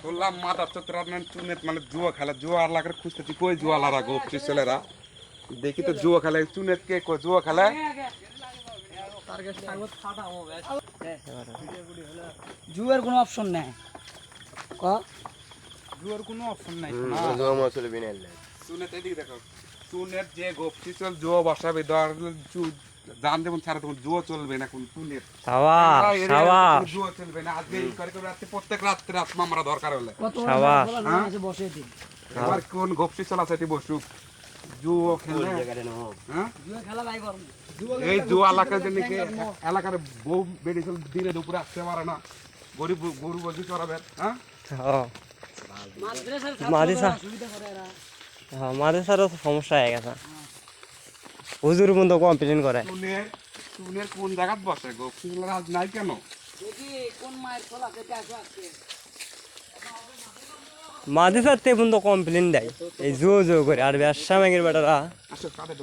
বললাম মাথা চত্বরা চুনের মানে জুয়া খেলা জুয়া লাগার খুঁজতেছি কই জুয়া লারা গোপছি ছেলেরা দেখি তো জুয়া খেলা চুনের কে কই জুয়া খেলা জুয়ার কোনো অপশন নাই ক জুয়ার কোনো অপশন নাই জুয়া মশলা বিনাল চুনের এদিকে দেখো চুনের যে গোপছি চল জুয়া বসাবে ধর জান যেমন ছাড়া তখন জুয়া চলবে না কোন চুনের জুয়া চলবে না আজকে এই করে রাতে প্রত্যেক রাত্রে আমরা দরকার হলে বসে দিন আবার কোন গোপছি চলা সেটি বসুক জুয়া খেলে হ্যাঁ জুয়া খেলা ভাই করব এই জুয়া এলাকার জন্য কি এলাকার বউ বেড়ে চল দিনে দুপুরে আসতে পারে না গরিব গরু বজি চড়াবে হ্যাঁ মাদ্রাসারও সমস্যা হয়ে গেছে হুজুর বন্ধু কমপ্লেন করে চুনের কোন জায়গাত বসে গোপছি আজ নাই কেন কোন মায়ের খোলা থেকে আসছে মাদ্রাসাতে বন্ধু কমপ্লেন দেয় এই জুয়ো জুয়ো করে আর ব্যবসা ব্যাংকের বেটারা আসো কাটে